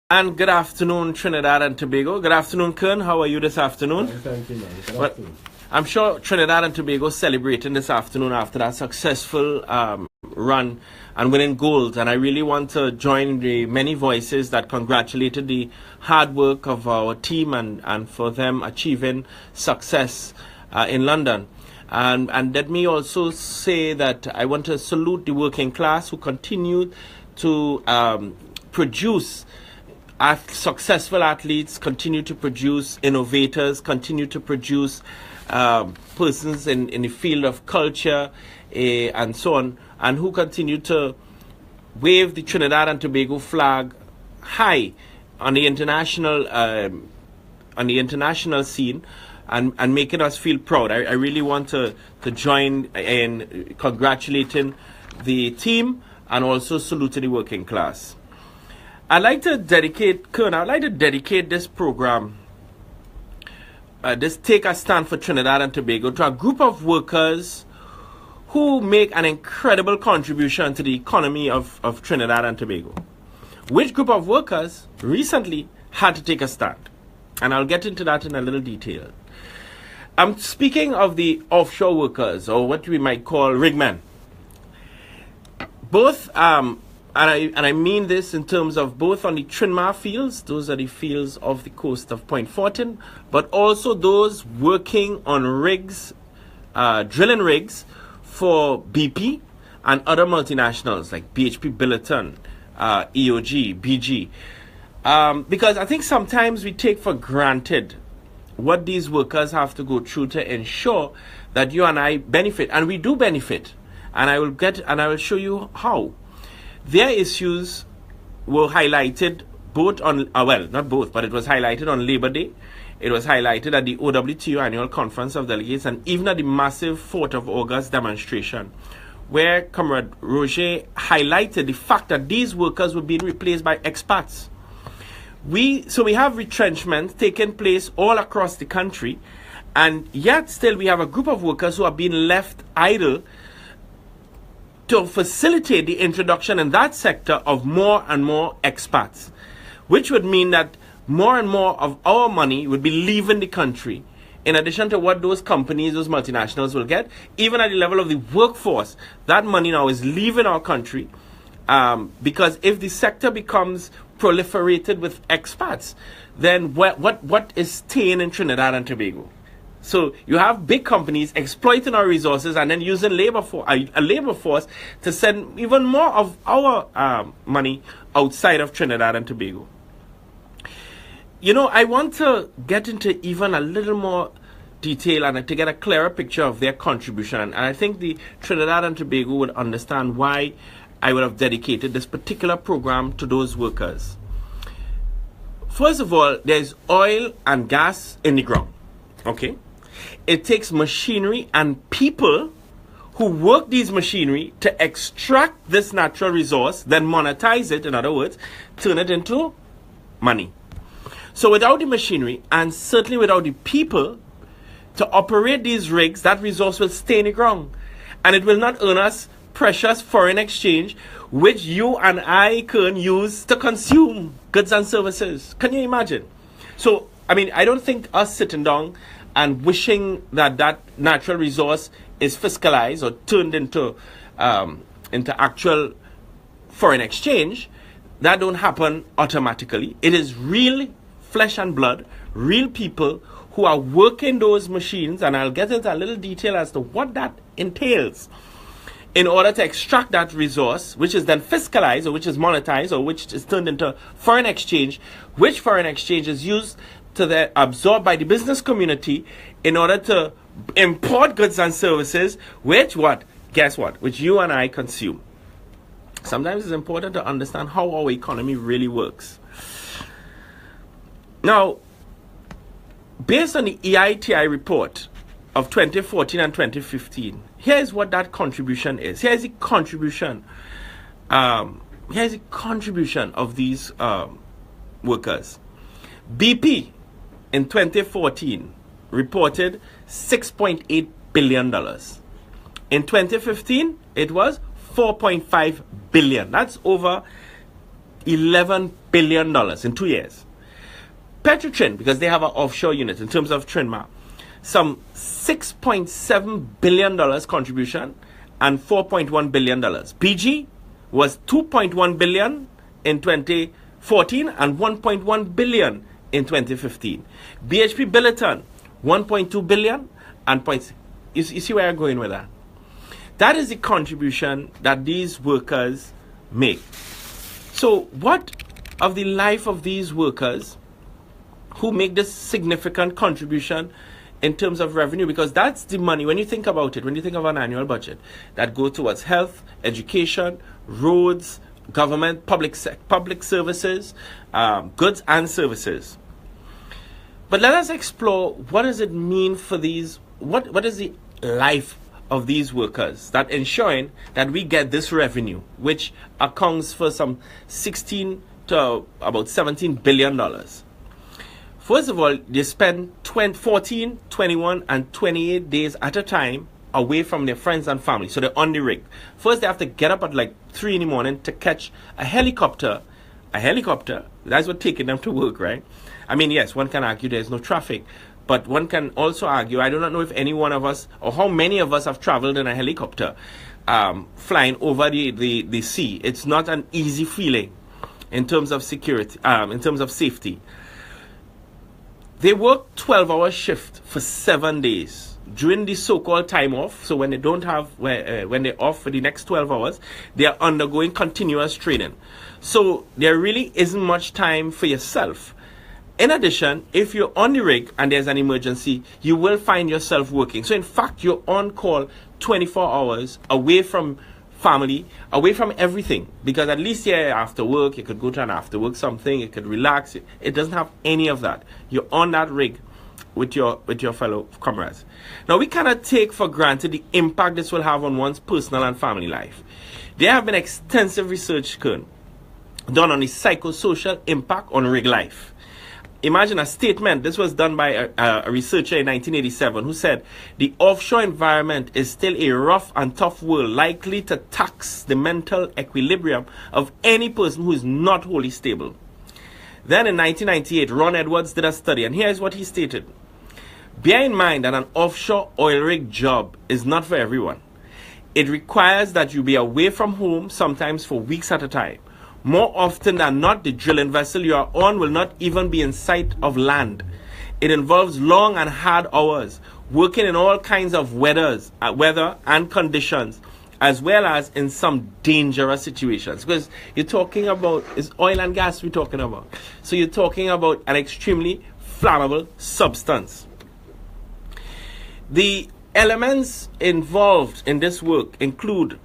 And good afternoon, Trinidad and Tobago. Good afternoon, Kern. How are you this afternoon? Thank you, man. Good Well, afternoon. I'm sure Trinidad and Tobago celebrating this afternoon after that successful run and winning gold. And I really want to join the many voices that congratulated the hard work of our team and for them achieving success in London. And let me also say that I want to salute the working class who continue to produce successful athletes, continue to produce innovators, continue to produce persons in the field of culture and so on, and who continue to wave the Trinidad and Tobago flag high on the international scene and making us feel proud. I really want to join in congratulating the team and also saluting the working class. I'd like to dedicate this program, this Take a Stand for Trinidad and Tobago, to a group of workers who make an incredible contribution to the economy of Trinidad and Tobago. Which group of workers recently had to take a stand? And I'll get into that in a little detail. I'm speaking of the offshore workers, or what we might call rigmen. Both and I mean this in terms of both on the Trinmar fields, those are the fields off the coast of Point Fortin, but also those working on rigs, drilling rigs for BP and other multinationals like BHP Billiton, EOG, BG. Because I think sometimes we take for granted what these workers have to go through to ensure that you and I benefit, and we do benefit. And I will show you how. Their issues were highlighted both on, well, not both, but it was highlighted on Labor Day. It was highlighted at the OWTO Annual Conference of Delegates and even at the massive 4th of August demonstration, where Comrade Roger highlighted the fact that these workers were being replaced by expats. So we have retrenchment taking place all across the country, and yet still we have a group of workers who are being left idle to facilitate the introduction in that sector of more and more expats, which would mean that more and more of our money would be leaving the country, in addition to what those companies, those multinationals will get. Even at the level of the workforce, that money now is leaving our country, because if the sector becomes proliferated with expats, then what is staying in Trinidad and Tobago? So you have big companies exploiting our resources and then using a labor force to send even more of our money outside of Trinidad and Tobago. You know, I want to get into even a little more detail and to get a clearer picture of their contribution. And I think the Trinidad and Tobago would understand why I would have dedicated this particular program to those workers. First of all, there's oil and gas in the ground. Okay? It takes machinery and people who work these machinery to extract this natural resource, then monetize it, in other words, turn it into money. So without the machinery and certainly without the people to operate these rigs, that resource will stay in the ground. And it will not earn us precious foreign exchange, which you and I can use to consume goods and services. Can you imagine? So, I mean, I don't think us sitting down and wishing that that natural resource is fiscalized or turned into actual foreign exchange, that don't happen automatically. It is real flesh and blood, real people who are working those machines, and I'll get into a little detail as to what that entails, in order to extract that resource, which is then fiscalized or which is monetized or which is turned into foreign exchange, which foreign exchange is used to absorbed by the business community in order to import goods and services, which which you and I consume. Sometimes it's important to understand how our economy really works. Now, based on the EITI report of 2014 and 2015, here's what that contribution is. Here's the contribution of these workers. BP in 2014 reported $6.8 billion. In 2015, it was $4.5 billion. That's over $11 billion in 2 years. Petrotrin, because they have an offshore unit in terms of Trinma, some $6.7 billion contribution and $4.1 billion. PG was $2.1 billion in 2014 and $1.1 billion in 2015. BHP Billiton, $1.2 billion and you see where I'm going with that? That is the contribution that these workers make. So what of the life of these workers who make this significant contribution in terms of revenue? Because that's the money, when you think about it, when you think of an annual budget, that go towards health, education, roads, government, public services, goods and services. But let us explore, what does it mean for these, what is the life of these workers that ensuring that we get this revenue, which accounts for some 16 to about $17 billion. First of all, they spend 14, 21, and 28 days at a time away from their friends and family. So they're on the rig. First, they have to get up at like 3 in the morning to catch a helicopter. A helicopter, that's what taking them to work, right? I mean, yes, one can argue there's no traffic, but one can also argue, I do not know if any one of us, or how many of us have traveled in a helicopter flying over the sea. It's not an easy feeling in terms of security, in terms of safety. They work 12-hour shift for 7 days during the so-called time off. So when they don't have, when they're off for the next 12 hours, they are undergoing continuous training. So there really isn't much time for yourself. In addition, if you're on the rig and there's an emergency, you will find yourself working. So in fact, you're on call 24 hours away from family, away from everything. Because at least here after work, you could go to an after work something, you could relax. It doesn't have any of that. You're on that rig with your fellow comrades. Now, we cannot take for granted the impact this will have on one's personal and family life. There have been extensive research done on the psychosocial impact on rig life. Imagine a statement, this was done by a researcher in 1987 who said, the offshore environment is still a rough and tough world, likely to tax the mental equilibrium of any person who is not wholly stable. Then in 1998, Ron Edwards did a study, and here's what he stated. Bear in mind that an offshore oil rig job is not for everyone. It requires that you be away from home, sometimes for weeks at a time. More often than not, the drilling vessel you are on will not even be in sight of land. It involves long and hard hours, working in all kinds of weather and conditions, as well as in some dangerous situations. Because you're talking about, it's oil and gas we're talking about. So you're talking about an extremely flammable substance. The elements involved in this work include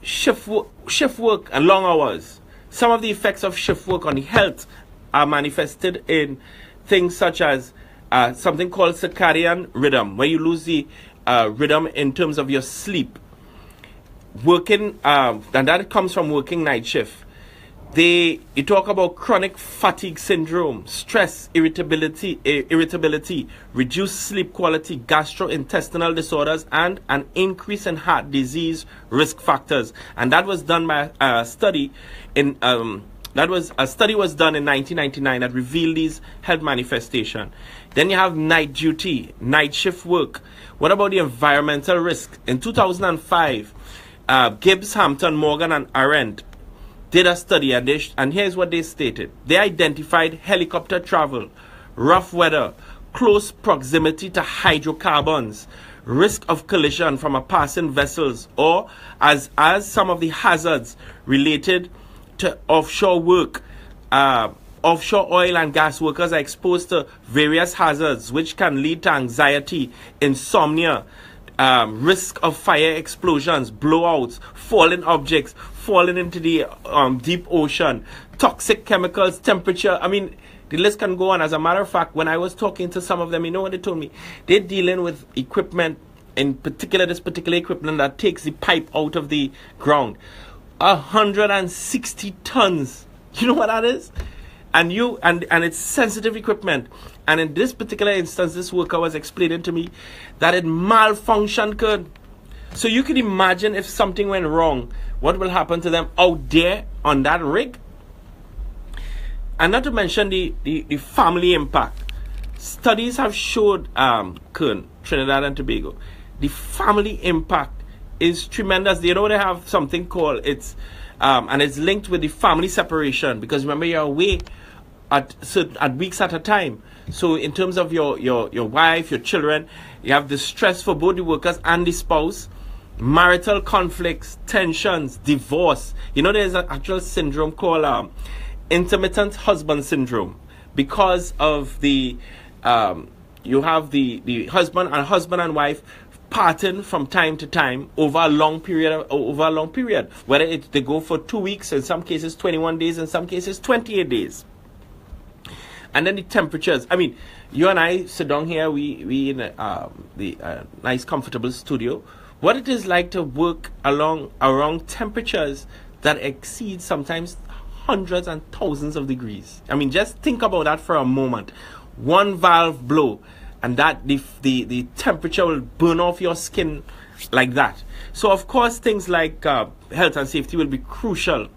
shift work and long hours. Some of the effects of shift work on the health are manifested in things such as something called circadian rhythm, where you lose the rhythm in terms of your sleep. Working, and that comes from working night shift. You talk about chronic fatigue syndrome, stress, irritability, reduced sleep quality, gastrointestinal disorders, and an increase in heart disease risk factors. And that was done by a study was done in 1999 that revealed these health manifestations. Then you have night duty, night shift work. What about the environmental risk? In 2005, Gibbs, Hampton, Morgan, and Arendt did a study, and here's what they stated. They identified helicopter travel, rough weather, close proximity to hydrocarbons, risk of collision from a passing vessels, or as some of the hazards related to offshore work. Offshore oil and gas workers are exposed to various hazards which can lead to anxiety, insomnia, risk of fire explosions, blowouts, falling objects, falling into the deep ocean, toxic chemicals, temperature. I mean, the list can go on. As a matter of fact, when I was talking to some of them, you know what they told me? They're dealing with equipment, in particular this particular equipment that takes the pipe out of the ground. 160 tons. You know what that is? And it's sensitive equipment. And in this particular instance, this worker was explaining to me that it malfunctioned. So you can imagine if something went wrong, what will happen to them out there on that rig? And not to mention the family impact. Studies have showed, Kern, Trinidad and Tobago, the family impact is tremendous. They have something called and it's linked with the family separation, because remember, you're away at weeks at a time. So in terms of your wife, your children, you have the stress for both the workers and the spouse, marital conflicts, tensions, divorce. There's an actual syndrome called intermittent husband syndrome, because of the you have the husband and wife parting from time to time over a long period, whether they go for 2 weeks, in some cases 21 days, in some cases 28 days. And then the temperatures. I mean, you and I sit down here, we in the nice comfortable studio. What it is like to work around temperatures that exceed sometimes hundreds and thousands of degrees. I mean, just think about that for a moment. One valve blow, and that the temperature will burn off your skin like that. So of course, things like health and safety will be crucial.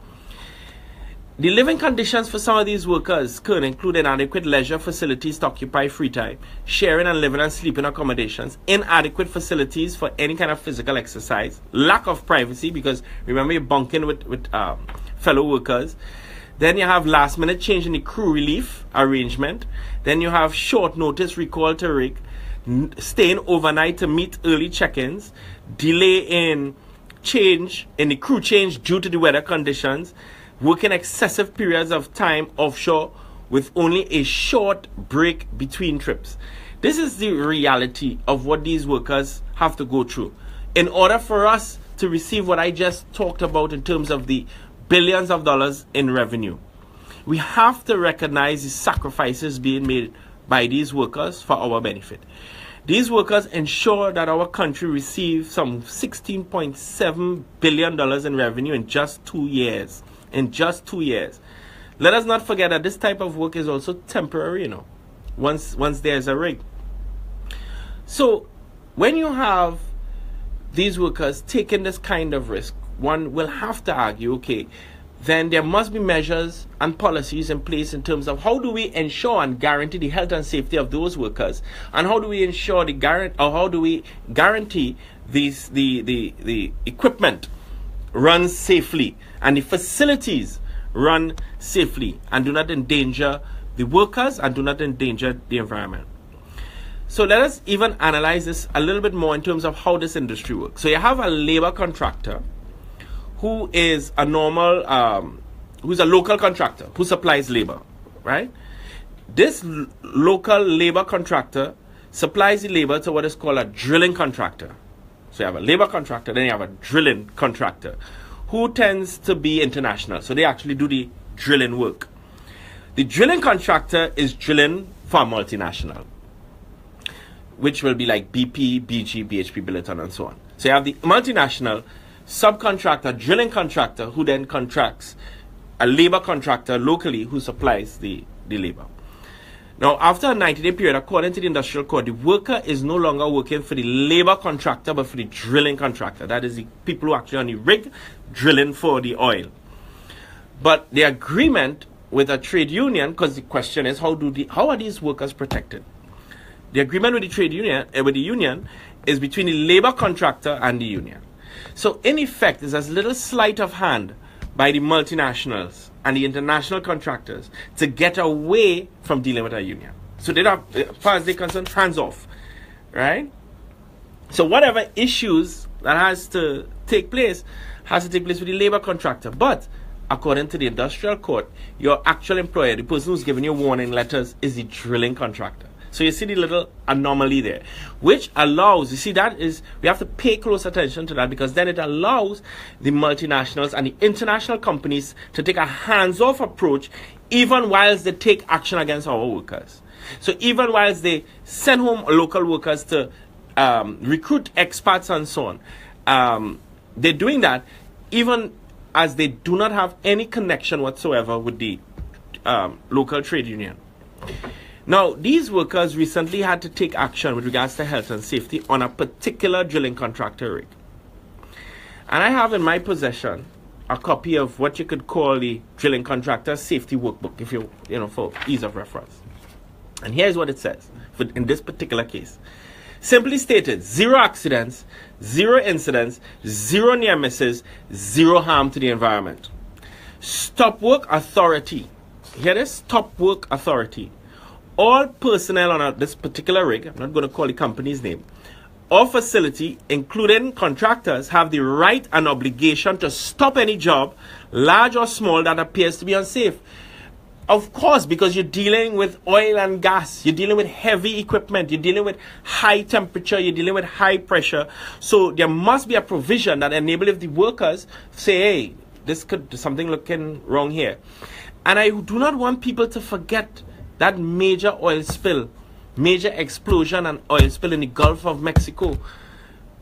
The living conditions for some of these workers could include inadequate leisure facilities to occupy free time, sharing and living and sleeping accommodations, inadequate facilities for any kind of physical exercise, lack of privacy, because remember, you're bunking with fellow workers. Then you have last minute change in the crew relief arrangement. Then you have short notice recall to rig, staying overnight to meet early check-ins, delay in the crew change due to the weather conditions, working excessive periods of time offshore with only a short break between trips. This is the reality of what these workers have to go through. In order for us to receive what I just talked about in terms of the billions of dollars in revenue, we have to recognize the sacrifices being made by these workers for our benefit. These workers ensure that our country receives some $16.7 billion in revenue in just 2 years. Let us not forget that this type of work is also temporary, once there's a rig. So when you have these workers taking this kind of risk, one will have to argue, okay, then there must be measures and policies in place in terms of how do we ensure and guarantee the health and safety of those workers, and how do we ensure how do we guarantee the equipment runs safely and the facilities run safely and do not endanger the workers and do not endanger the environment. So let us even analyze this a little bit more in terms of how this industry works. So you have a labor contractor who is a local contractor who supplies labor, right? This local labor contractor supplies the labor to what is called a drilling contractor. So you have a labor contractor, then you have a drilling contractor who tends to be international. So they actually do the drilling work. The drilling contractor is drilling for a multinational, which will be like BP, BG, BHP Billiton, and so on. So you have the multinational subcontractor, drilling contractor, who then contracts a labor contractor locally who supplies the labor. Now, after a 90-day period, according to the industrial code, the worker is no longer working for the labor contractor, but for the drilling contractor. That is the people who are actually on the rig drilling for the oil. But the agreement with a trade union, because the question is, how are these workers protected? The agreement with the trade union, is between the labor contractor and the union. So in effect, there's a little sleight of hand by the multinationals and the international contractors to get away from dealing with a union. So they don't, as far as they're concerned, hands off, right? So whatever issues that has to take place with the labor contractor. But according to the industrial court, your actual employer, the person who's giving you warning letters, is the drilling contractor. So you see the little anomaly there, which allows, we have to pay close attention to that, because then it allows the multinationals and the international companies to take a hands-off approach, even whilst they take action against our workers. So even whilst they send home local workers to recruit expats and so on, they're doing that even as they do not have any connection whatsoever with the local trade union. Now, these workers recently had to take action with regards to health and safety on a particular drilling contractor rig. And I have in my possession a copy of what you could call the drilling contractor safety workbook, if you know, for ease of reference. And here's what it says in this particular case. Simply stated, 0 accidents, 0 incidents, 0 near misses, 0 harm to the environment. Stop work authority. Hear this? Stop work authority. All personnel on this particular rig, I'm not going to call the company's name, or facility, including contractors, have the right and obligation to stop any job, large or small, that appears to be unsafe. Of course, because you're dealing with oil and gas, you're dealing with heavy equipment, you're dealing with high temperature, you're dealing with high pressure. So there must be a provision that enables the workers say, hey, this could something looking wrong here. And I do not want people to forget that major oil spill, major explosion and oil spill in the Gulf of Mexico,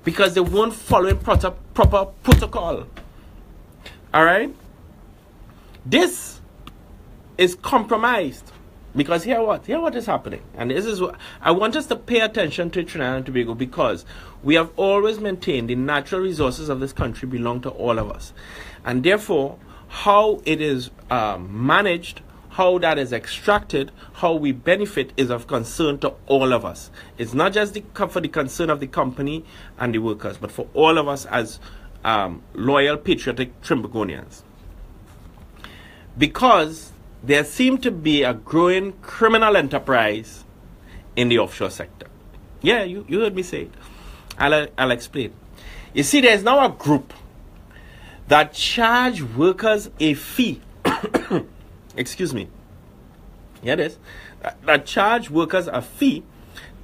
because they weren't following proper protocol. All right? This is compromised, because hear what is happening. And this is what I want us to pay attention to Trinidad and Tobago, because we have always maintained the natural resources of this country belong to all of us. And therefore, how it is managed, how that is extracted, how we benefit is of concern to all of us. It's not just for the concern of the company and the workers, but for all of us as loyal, patriotic Trimbagonians. Because there seems to be a growing criminal enterprise in the offshore sector. Yeah, you heard me say it. I'll explain. You see, there's now a group that charge workers a fee. Excuse me. Yeah, this. That charge workers a fee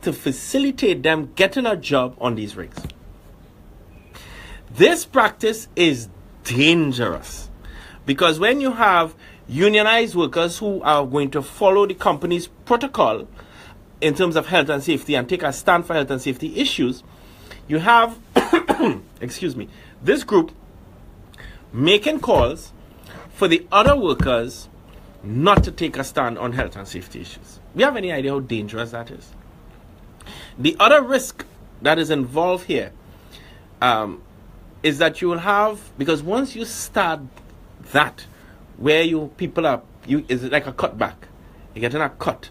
to facilitate them getting a job on these rigs. This practice is dangerous, because when you have unionized workers who are going to follow the company's protocol in terms of health and safety and take a stand for health and safety issues, you have excuse me, this group making calls for the other workers not to take a stand on health and safety issues. Do you have any idea how dangerous that is? The other risk that is involved here is that you will have, because once you start that, where it's like a cutback, you're getting a cut.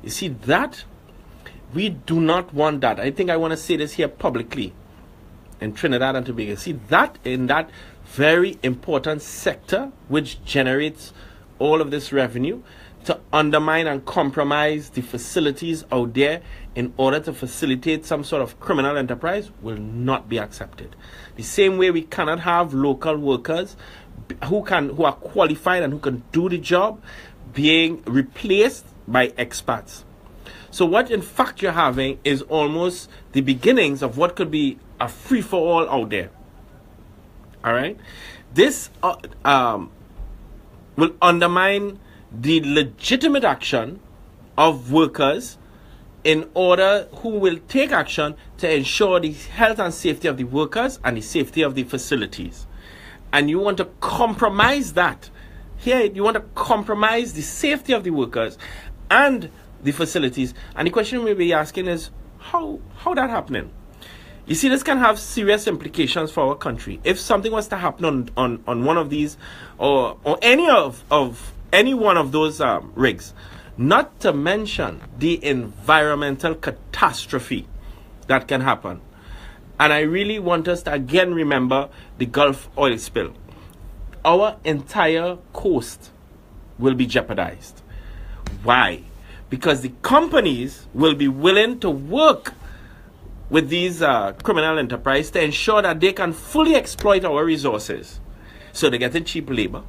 You see that? We do not want that. I think I want to say this here publicly in Trinidad and Tobago. See that in that very important sector which generates all of this revenue, to undermine and compromise the facilities out there in order to facilitate some sort of criminal enterprise will not be accepted. The same way we cannot have local workers who are qualified and who can do the job being replaced by expats. So what in fact you're having is almost the beginnings of what could be a free-for-all out there. All right? This will undermine the legitimate action of workers in order who will take action to ensure the health and safety of the workers and the safety of the facilities. And you want to compromise that. Here, you want to compromise the safety of the workers and the facilities. And the question we may be asking is, how that happening? You see, this can have serious implications for our country. If something was to happen on one of these, or any one of those rigs, not to mention the environmental catastrophe that can happen. And I really want us to again remember the Gulf oil spill. Our entire coast will be jeopardized. Why? Because the companies will be willing to work with these criminal enterprises to ensure that they can fully exploit our resources. So they're getting cheap labor.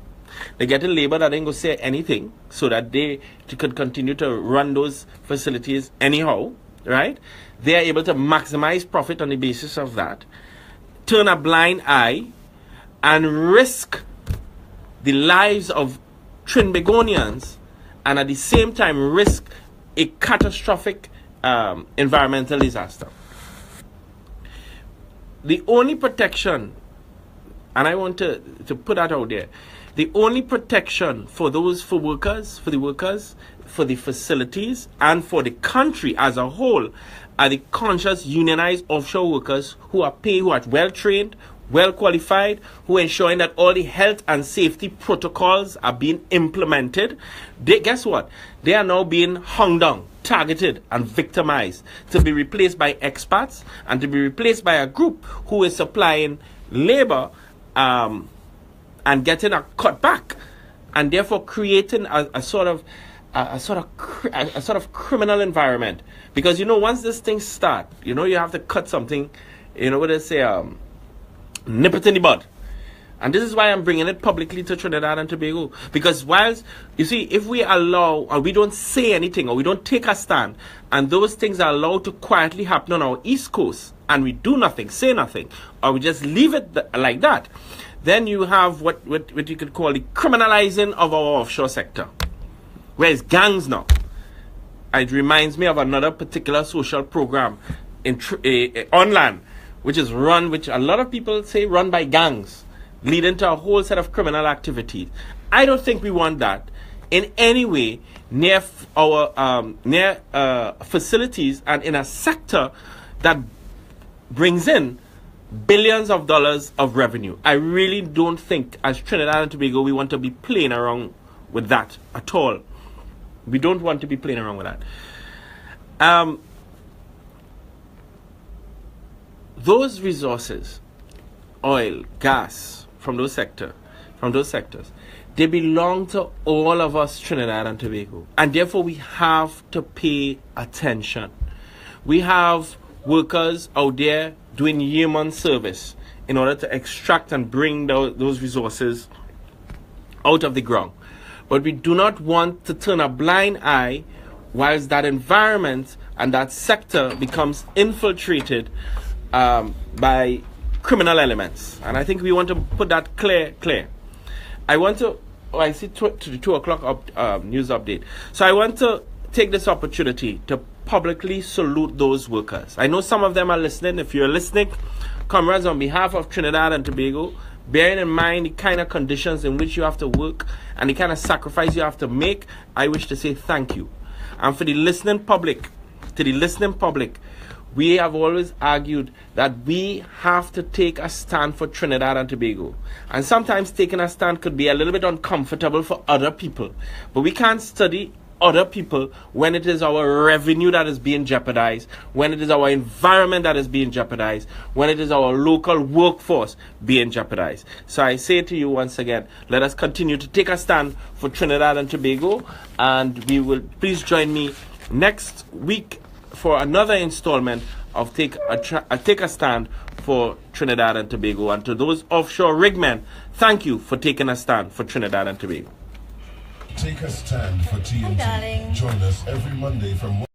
They're getting labor that ain't going to say anything, so that they could continue to run those facilities anyhow, right? They are able to maximize profit on the basis of that, turn a blind eye, and risk the lives of Trinbagonians, and at the same time risk a catastrophic environmental disaster. The only protection, and I want to put that out there, the only protection for the workers, for the facilities, and for the country as a whole are the conscious unionized offshore workers who are paid, who are well trained, well qualified, who are ensuring that all the health and safety protocols are being implemented. Guess what? They are now being hung down, targeted, and victimized to be replaced by expats and to be replaced by a group who is supplying labor and getting a cutback, and therefore creating a sort of criminal environment. Because once this thing start, you have to cut something, what they say, nip it in the bud. And this is why I'm bringing it publicly to Trinidad and Tobago. Because whilst, you see, if we allow, or we don't say anything, or we don't take a stand, and those things are allowed to quietly happen on our East Coast, and we do nothing, say nothing, or we just leave it like that, then you have what you could call the criminalizing of our offshore sector. Whereas gangs now. It reminds me of another particular social program on land, which a lot of people say run by gangs, leading to a whole set of criminal activities. I don't think we want that in any way near our facilities and in a sector that brings in billions of dollars of revenue. I really don't think, as Trinidad and Tobago, we want to be playing around with that at all. We don't want to be playing around with that. Those resources, oil, gas, from those sectors, they belong to all of us, Trinidad and Tobago. And therefore, we have to pay attention. We have workers out there doing year-month service in order to extract and bring those resources out of the ground. But we do not want to turn a blind eye whilst that environment and that sector becomes infiltrated by criminal elements. And I think we want to put that clear. I see to the 2 o'clock news update. So I want to take this opportunity to publicly salute those workers. I know some of them are listening. If you're listening, comrades, on behalf of Trinidad and Tobago, bearing in mind the kind of conditions in which you have to work and the kind of sacrifice you have to make, I wish to say thank you. And for the listening public, we have always argued that we have to take a stand for Trinidad and Tobago. And sometimes taking a stand could be a little bit uncomfortable for other people. But we can't study other people when it is our revenue that is being jeopardized, when it is our environment that is being jeopardized, when it is our local workforce being jeopardized. So I say to you once again, let us continue to take a stand for Trinidad and Tobago, and please join me next week for another installment of Take a Stand for Trinidad and Tobago. And to those offshore rig men, thank you for taking a stand for Trinidad and Tobago. Take a stand for TNT. Join us every Monday from